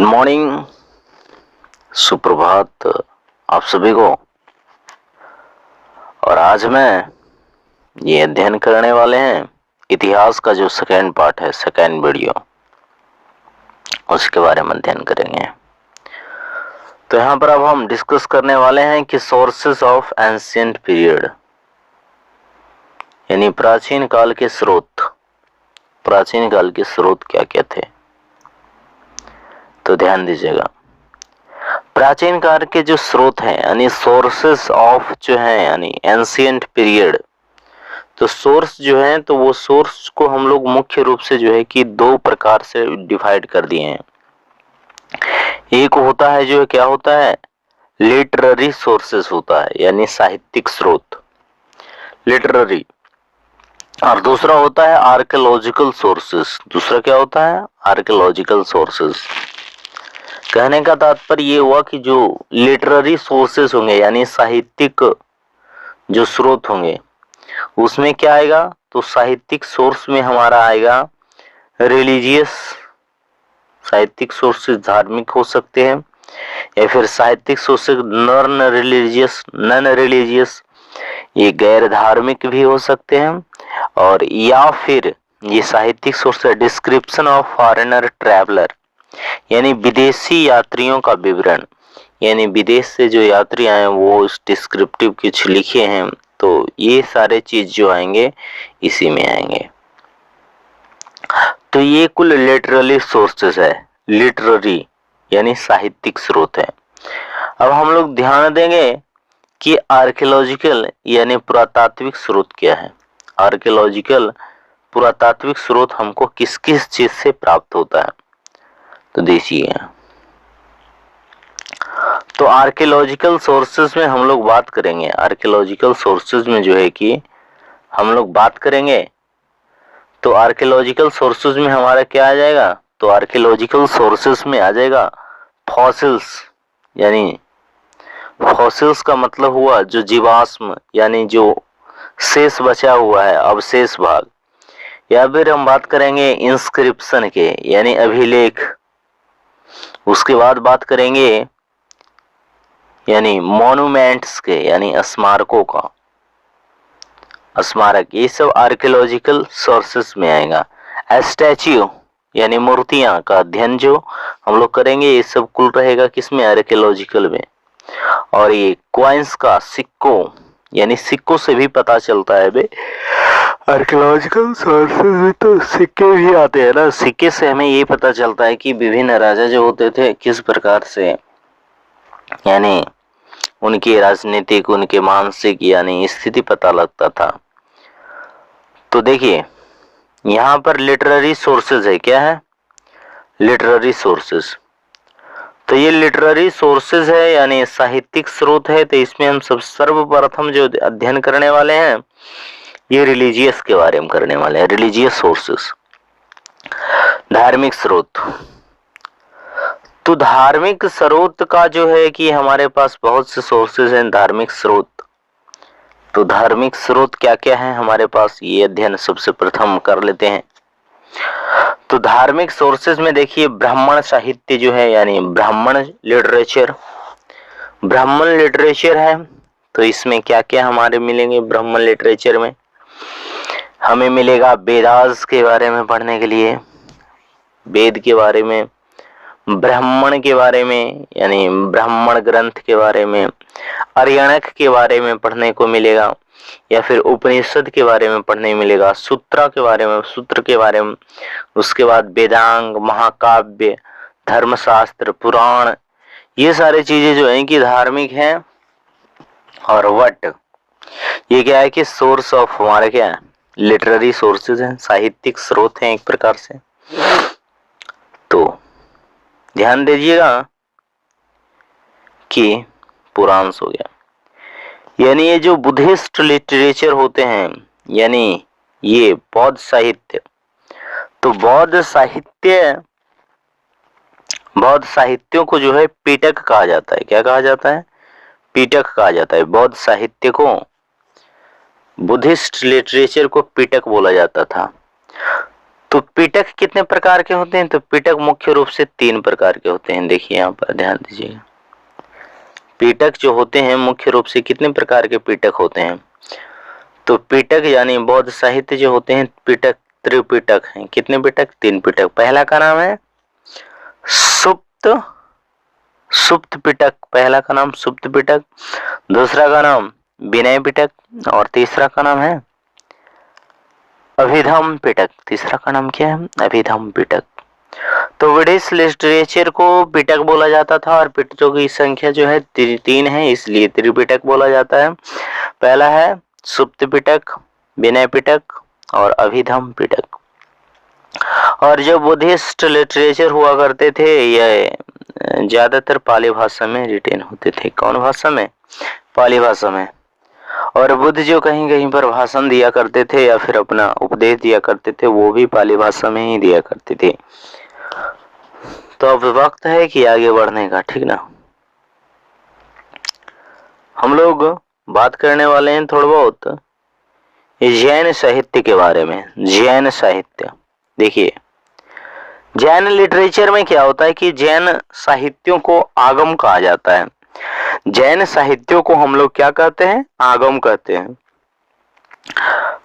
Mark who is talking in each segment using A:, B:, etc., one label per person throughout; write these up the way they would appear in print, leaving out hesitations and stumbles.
A: Morning, सुप्रभात आप सभी को। और आज मैं ये अध्ययन करने वाले हैं इतिहास का जो सेकेंड पार्ट है, सेकेंड वीडियो, उसके बारे में अध्ययन करेंगे। तो यहाँ पर अब हम डिस्कस करने वाले हैं कि सोर्सेस ऑफ एंशिएंट पीरियड, यानी प्राचीन काल के स्रोत। प्राचीन काल के स्रोत क्या क्या थे, तो ध्यान दीजिएगा। प्राचीन काल के जो स्रोत हैं यानी सोर्सेस ऑफ जो है यानी एंशिएंट पीरियड, तो सोर्स जो है तो वो सोर्स को हम लोग मुख्य रूप से जो है कि दो प्रकार से डिवाइड कर दिए हैं। एक होता है जो क्या होता है, लिटरेरी सोर्सेस होता है यानी साहित्यिक स्रोत, लिटरेरी। और दूसरा होता है आर्कियोलॉजिकल सोर्सेस। दूसरा क्या होता है, आर्कियोलॉजिकल सोर्सेस। कहने का तात्पर्य ये हुआ कि जो लिटरेरी सोर्सेस होंगे यानी साहित्यिक जो स्रोत होंगे उसमें क्या आएगा, तो साहित्यिक सोर्स में हमारा आएगा रिलीजियस। साहित्यिक सोर्सेस धार्मिक हो सकते हैं, या फिर साहित्यिक सोर्सेस नॉन रिलीजियस, ये गैर धार्मिक भी हो सकते हैं। और या फिर ये साहित्यिक सोर्स है डिस्क्रिप्शन ऑफ फॉरेनर ट्रैवलर, यानी विदेशी यात्रियों का विवरण, यानी विदेश से जो यात्री आए वो उस डिस्क्रिप्टिव कुछ लिखे हैं, तो ये सारे चीज जो आएंगे इसी में आएंगे। तो ये कुल लिटरेरी सोर्सेस है, लिटरेरी यानी साहित्यिक स्रोत है। अब हम लोग ध्यान देंगे कि आर्कियोलॉजिकल यानी पुरातात्विक स्रोत क्या है। आर्कियोलॉजिकल पुरातात्विक स्रोत हमको किस किस चीज से प्राप्त होता है, तो देखिए। तो आर्कियोलॉजिकल सोर्सेज में हम लोग बात करेंगे, आर्कियोलॉजिकल सोर्सेज में जो है कि हम लोग बात करेंगे, तो आर्कियोलॉजिकल सोर्सेज में हमारा क्या आ जाएगा, तो आर्कियोलॉजिकल सोर्सेज में आ जाएगा फॉसिल्स, यानी फॉसिल्स का मतलब हुआ जो जीवाश्म यानी जो शेष बचा हुआ है, अवशेष भाग। या फिर हम बात करेंगे इंस्क्रिप्शन के यानी अभिलेख। उसके बाद बात करेंगे यानी मॉन्यूमेंट्स के यानी स्मारकों का, स्मारक। ये सब आर्कियोलॉजिकल सोर्सेस में आएगा। स्टैच्यू यानी मूर्तियां का अध्ययन जो हम लोग करेंगे, ये सब कुल रहेगा किसमें, आर्कियोलॉजिकल में। और ये कॉइन्स का, सिक्कों, यानी सिक्कों से भी पता चलता है बे, आर्कियोलॉजिकल सोर्सेज में तो सिक्के भी आते हैं ना। सिक्के से हमें ये पता चलता है कि विभिन्न राजा जो होते थे किस प्रकार से यानी उनकी राजनीतिक, उनके मानसिक यानी स्थिति पता लगता था। तो देखिए यहाँ पर लिटरेरी सोर्सेज है, क्या है, लिटरेरी सोर्सेज। तो ये लिटरेरी सोर्सेज है यानी साहित्यिक स्रोत है। तो इसमें हम सब सर्वप्रथम जो अध्ययन करने वाले हैं ये रिलीजियस के बारे में करने वाले हैं, रिलीजियस सोर्सेस, धार्मिक स्रोत। तो धार्मिक स्रोत का जो है कि हमारे पास बहुत से सोर्सेज हैं, धार्मिक स्रोत। तो धार्मिक स्रोत क्या क्या है हमारे पास, ये अध्ययन सबसे प्रथम कर लेते हैं। तो धार्मिक सोर्सेज में देखिए ब्राह्मण साहित्य जो है यानी ब्राह्मण लिटरेचर, ब्राह्मण लिटरेचर है। तो इसमें क्या क्या हमारे मिलेंगे, ब्राह्मण लिटरेचर में हमें मिलेगा वेदास के बारे में पढ़ने के लिए, वेद के बारे में, ब्राह्मण के बारे में यानी ब्राह्मण ग्रंथ के बारे में, अर्यणक के बारे में पढ़ने को मिलेगा, या फिर उपनिषद के बारे में पढ़ने मिलेगा, सूत्र के बारे में, सूत्र के बारे में। उसके बाद वेदांग, महाकाव्य, धर्मशास्त्र, पुराण, ये सारी चीजें जो है कि धार्मिक हैं। और वट, ये क्या है कि सोर्स ऑफ हमारे क्या है, लिटरेरी सोर्सेज हैं, साहित्यिक स्रोत हैं एक प्रकार से। तो ध्यान दीजिएगा कि पुराण हो गया, यानी ये जो बुद्धिस्ट लिटरेचर होते हैं यानी ये बौद्ध साहित्य। तो बौद्ध साहित्यों को जो है पीटक कहा जाता है। क्या कहा जाता है, पीटक कहा जाता है। बौद्ध साहित्य को, बुद्धिस्ट लिटरेचर को पीटक बोला जाता था। तो पिटक कितने प्रकार के होते हैं? तो पिटक मुख्य रूप से 3 प्रकार के होते हैं। देखिए यहाँ पर ध्यान दीजिएगा, पिटक जो होते हैं मुख्य रूप से कितने प्रकार के पिटक होते हैं? तो पिटक यानी बौद्ध साहित्य जो होते हैं पिटक त्रिपिटक हैं। कितने पिटक? 3 पिटक। पहला का नाम है सुप्त पिटक, पहला का नाम सुप्त पिटक, दूसरा का नाम विनय पिटक और तीसरा का नाम है अभिधम पिटक। तीसरा का नाम क्या है? अभिधम पिटक। तो वेदिक लिटरेचर को पिटक बोला जाता था और पिटकों की संख्या जो है 3 है, इसलिए त्रिपिटक बोला जाता है। पहला है सुप्त पिटक, विनय पिटक और अभिधम पिटक। और जो बुद्धिस्ट लिटरेचर हुआ करते थे ये ज्यादातर पाली भाषा में रिटेन होते थे। कौन भाषा में? पाली भाषा में। और बुद्ध जो कहीं कहीं पर भाषण दिया करते थे या फिर अपना उपदेश दिया करते थे वो भी पाली भाषा में ही दिया करते थे। तो अब वक्त है कि आगे बढ़ने का, ठीक ना। हम लोग बात करने वाले हैं थोड़ा बहुत जैन साहित्य के बारे में। जैन साहित्य, देखिए जैन लिटरेचर में क्या होता है कि जैन साहित्यों को आगम कहा जाता है। जैन साहित्यों को हम लोग क्या कहते हैं? आगम कहते हैं।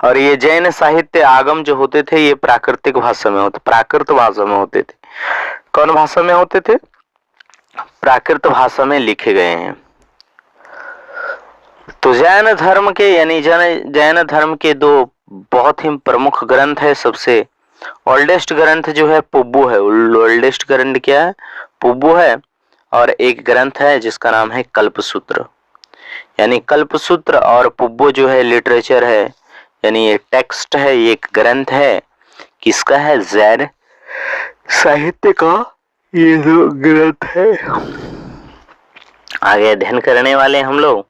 A: और ये जैन साहित्य आगम जो होते थे ये प्राकृतिक भाषा में होते, प्राकृत भाषा में होते थे। कौन भाषा में होते थे? प्राकृत भाषा में लिखे गए हैं। तो जैन धर्म के यानी जैन धर्म के 2 बहुत ही प्रमुख ग्रंथ है। सबसे ओल्डेस्ट ग्रंथ जो है पुब्बू है। ओल्डेस्ट ग्रंथ क्या है? पुब्बू है। और एक ग्रंथ है जिसका नाम है कल्पसूत्र। यानी कल्पसूत्र और पुब्बू जो है लिटरेचर है, यानी ये टेक्स्ट है, ये एक ग्रंथ है। किसका है? जैन साहित्य का ये 2 ग्रंथ है। आगे अध्ययन करने वाले हम लोग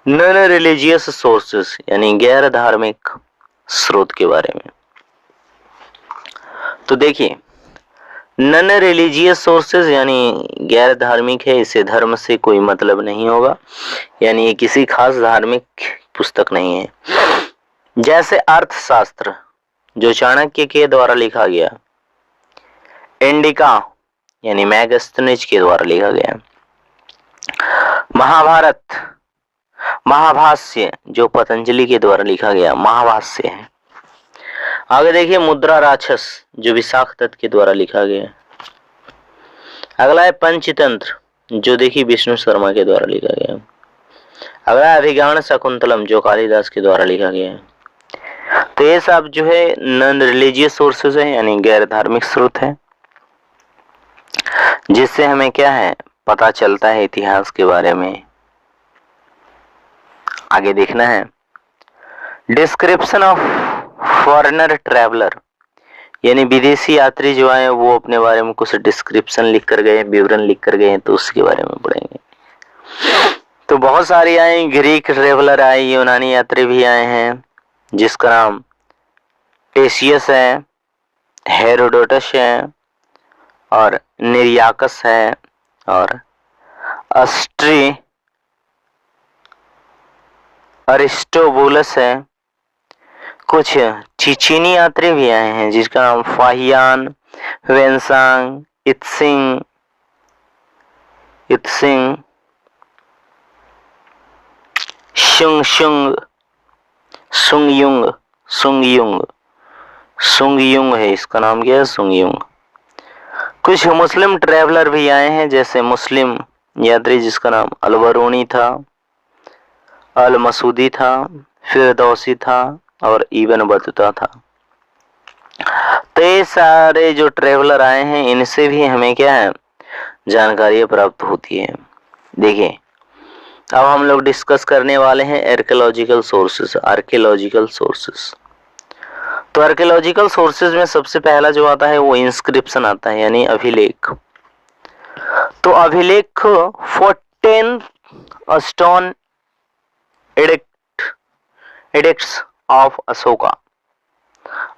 A: नॉन रिलीजियस सोर्सेस यानी गैर धार्मिक स्रोत के बारे में। तो देखिए नॉन रिलीजियस सोर्सेज यानी गैर धार्मिक है, इसे धर्म से कोई मतलब नहीं होगा, यानी ये किसी खास धार्मिक पुस्तक नहीं है। जैसे अर्थशास्त्र जो चाणक्य के द्वारा लिखा गया, इंडिका यानी मैगस्थनीज के द्वारा लिखा गया, महाभारत महाभाष्य जो पतंजलि के द्वारा लिखा गया महाभाष्य है। आगे देखिए मुद्रा राक्षस जो विशाख दत्त के द्वारा लिखा गया। अगला है पंचतंत्र जो देखिए विष्णु शर्मा के द्वारा लिखा गया। अगला है अभिज्ञान शकुंतलम जो कालिदास के द्वारा लिखा गया है। तो ये सब जो है नॉन रिलीजियस सोर्सेज है यानी गैर धार्मिक स्रोत है, जिससे हमें क्या है पता चलता है इतिहास के बारे में। आगे देखना है डिस्क्रिप्शन ऑफ फॉरेनर ट्रैवलर यानी विदेशी यात्री जो आए वो अपने बारे में कुछ डिस्क्रिप्शन लिख कर गए, विवरण लिख कर गए, तो उसके बारे में पढ़ेंगे। तो बहुत सारे आए, ग्रीक ट्रैवलर आए, यूनानी यात्री भी आए हैं जिसका नाम टेशियस है, हेरोडोटस है और निर्याकस है और अरिस्टोबुलस है। कुछ चीनी यात्री भी आए हैं जिसका नाम फाहियान, वेंसांग, इत्सिंग, सुंगयुंग है, इसका नाम क्या है? सुंगयुंग। कुछ मुस्लिम ट्रैवलर भी आए हैं जैसे मुस्लिम यात्री जिसका नाम अलबरूनी था, अल मसूदी था, फिरदौसी था और इब्न बतूता था। तो ये सारे जो ट्रैवलर आए हैं इनसे भी हमें क्या है जानकारी प्राप्त होती है। देखिए अब हम लोग डिस्कस करने वाले हैं आर्कियोलॉजिकल सोर्सेस। आर्कियोलॉजिकल सोर्सेस, तो आर्कियोलॉजिकल सोर्सेज में सबसे पहला जो आता है वो इंस्क्रिप्शन आता है यानी अभिलेख। तो अभिलेख 14 stone addicts of Ashoka,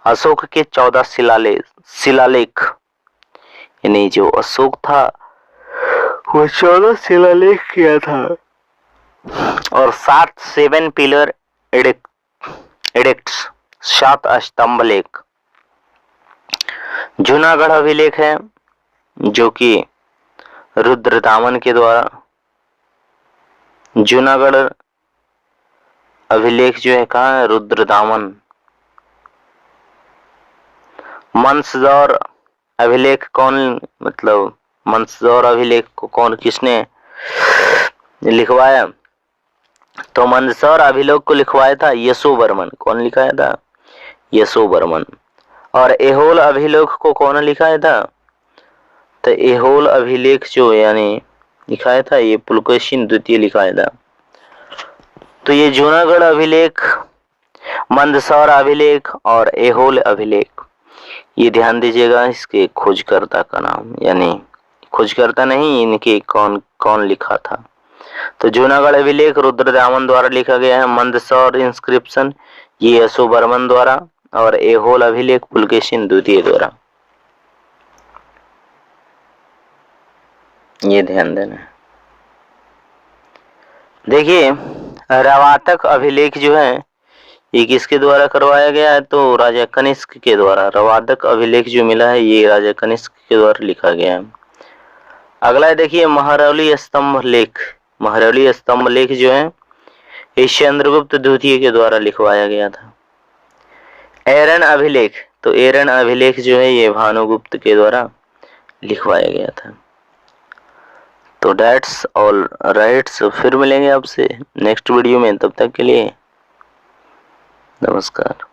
A: Ashok के 14 शिलालेख यानी जो अशोक था वो 14 शिलालेख किया था और 7 पिलर एडिक्ट्स 7 स्तंभ लेख जूनागढ़ अभिलेख है जो कि रुद्रदामन के द्वारा, जूनागढ़ अभिलेख जो है कहाँ है, रुद्रदामन। मंदसौर अभिलेख कौन, मतलब मंदसौर अभिलेख को कौन किसने लिखवाया, तो मंदसौर अभिलेख को लिखवाया था यशोवर्मन। कौन लिखाया था, यशोवर्मन। और ऐहोल अभिलेख को कौन लिखाया था, तो ऐहोल अभिलेख जो यानी लिखाया था ये पुलकेशिन द्वितीय लिखाया था। तो ये जूनागढ़ अभिलेख, मंदसौर अभिलेख और ऐहोल अभिलेख, ये ध्यान दीजिएगा इसके खोजकर्ता का नाम, यानी खोजकर्ता नहीं, इनके कौन कौन लिखा था। तो जूनागढ़ अभिलेख रुद्रदामन द्वारा लिखा गया है, मंदसौर इंस्क्रिप्शन ये यशोवर्मन द्वारा, और ऐहोल अभिलेख पुलकेशिन द्वितीय द्वारा। ये ध्यान देना है। देखिए रवातक अभिलेख जो है ये किसके द्वारा करवाया गया है, तो राजा कनिष्क के द्वारा। रवातक अभिलेख जो मिला है ये राजा कनिष्क के द्वारा लिखा गया है। अगला देखिए महरौली स्तंभ लेख। महरौली स्तंभ लेख जो है ये चंद्रगुप्त द्वितीय के द्वारा लिखवाया गया था। एरन अभिलेख, तो एरन अभिलेख जो है ये भानुगुप्त के द्वारा लिखवाया गया था। तो डेट्स ऑल राइट्स, फिर मिलेंगे आपसे नेक्स्ट वीडियो में, तब तक के लिए नमस्कार।